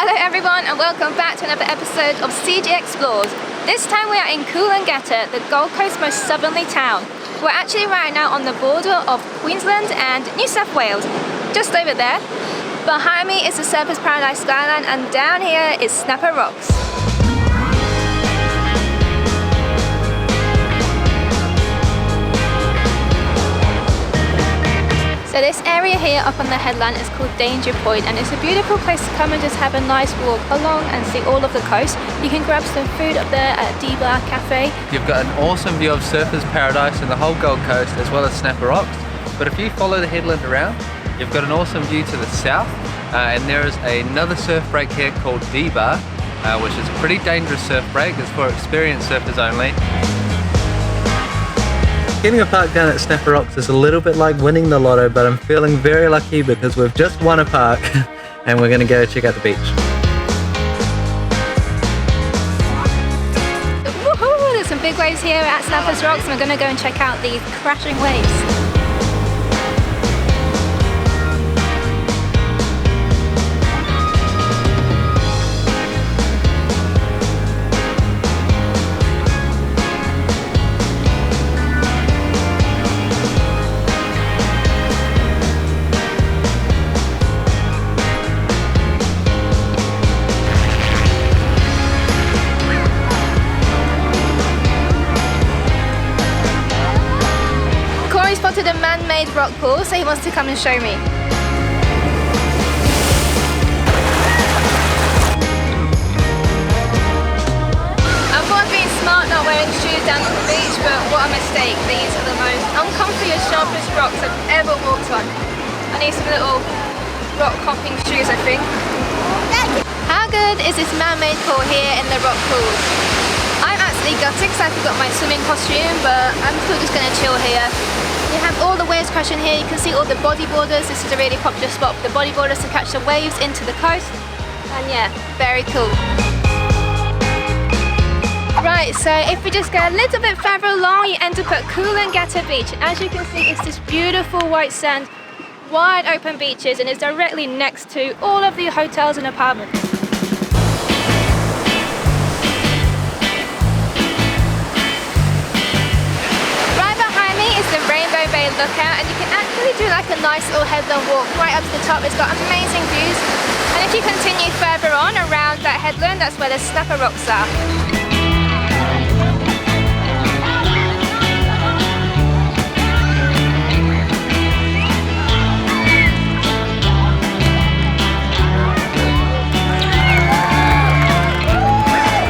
Hello everyone and welcome back to another episode of CG Explores. This time we are in Coolangatta, the Gold Coast's most southerly town. We're actually right now on the border of Queensland and New South Wales, just over there. Behind me is the Surfers Paradise skyline and down here is Snapper Rocks. So this area here up on the headland is called Danger Point, and it's a beautiful place to come and just have a nice walk along and see all of the coast. You can grab some food up there at D-Bar Cafe. You've got an awesome view of Surfers Paradise and the whole Gold Coast, as well as Snapper Rocks. But if you follow the headland around, you've got an awesome view to the south, and there is another surf break here called D-Bar, which is a pretty dangerous surf break. It's for experienced surfers only. Getting a park down at Snapper Rocks is a little bit like winning the lotto, but I'm feeling very lucky because we've just won a park and we're going to go check out the beach. Woohoo! There's some big waves here at Snapper's Rocks and we're going to go and check out these crashing waves. Spotted a man-made rock pool, so he wants to come and show me. I thought being smart not wearing shoes down to the beach, but what a mistake. These are the most uncomfiest, sharpest rocks I've ever walked on. I need some little rock hopping shoes, I think. How good is this man-made pool here in the rock pool? I'm absolutely gutted because I forgot my swimming costume, but I'm still just going to chill here. You have all the waves crashing here, you can see all the bodyboarders. This is a really popular spot for the bodyboarders to catch the waves into the coast. And yeah, very cool. Right, so if we just go a little bit further along, you end up at Coolangatta Beach. And as you can see, it's this beautiful white sand, wide open beaches, and it's directly next to all of the hotels and apartments. Lookout, and you can actually do like a nice little headland walk right up to the top. It's got amazing views, and if you continue further on around that headland, that's where the Snapper Rocks are.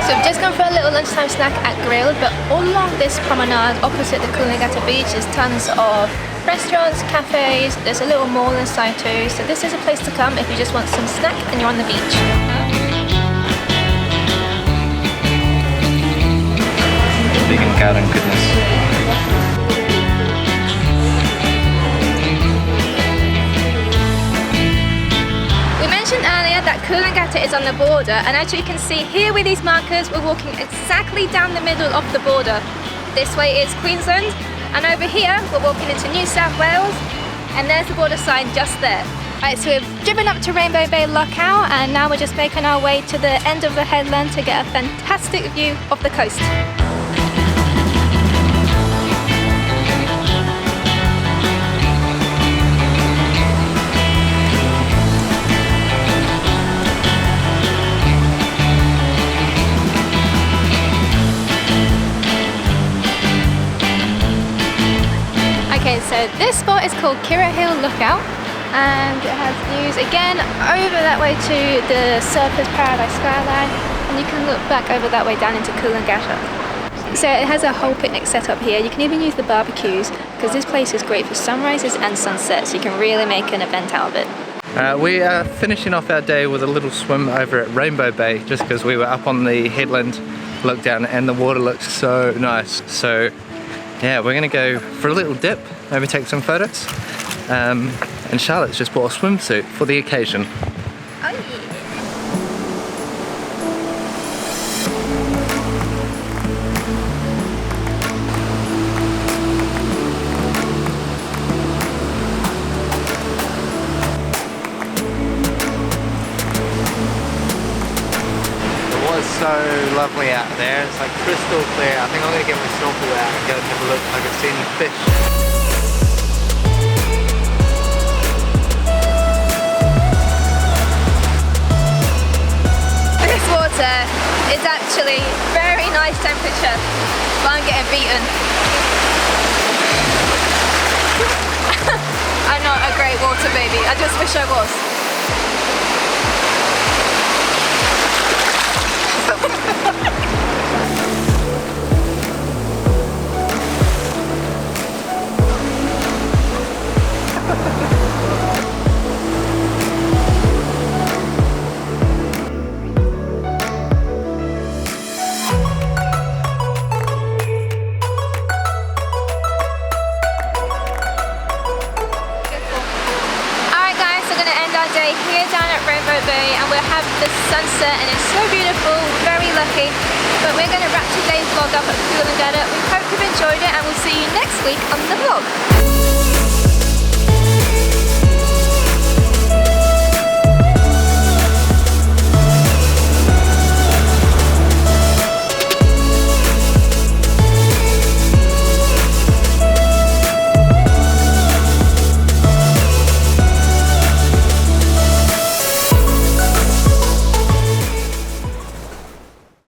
So we've just gone for a little lunchtime snack at Grill, but all along this promenade opposite the Coolangatta Beach is tons of restaurants, cafes. There's a little mall inside too, so this is a place to come if you just want some snack and you're on the beach. Vegan garden goodness. We mentioned earlier that Coolangatta is on the border, and as you can see here with these markers, we're walking exactly down the middle of the border. This way is Queensland, and over here we're walking into New South Wales, and there's the border sign just there. Right, so we've driven up to Rainbow Bay Lookout, and now we're just making our way to the end of the headland to get a fantastic view of the coast. Okay, so this spot is called Kirra Lookout, and it has views again over that way to the Surfers Paradise skyline, and you can look back over that way down into Coolangatta. So it has a whole picnic set up here. You can even use the barbecues because this place is great for sunrises and sunsets. You can really make an event out of it. We are finishing off our day with a little swim over at Rainbow Bay, just because we were up on the headland, looked down, and the water looks so nice. So yeah, we're gonna go for a little dip, maybe take some photos. And Charlotte's just bought a swimsuit for the occasion. Oh yeah. so lovely out there. It's like crystal clear. I think I'm gonna get my snorkel out and go and have a look if I can see any fish. This water is actually very nice temperature, but I'm getting beaten. I'm not a great water baby. I just wish I was. Here down at Rainbow Bay, and we'll have the sunset, and it's so beautiful, very lucky. But we're going to wrap today's vlog up at Coolangatta. We hope you've enjoyed it, and we'll see you next week on the vlog.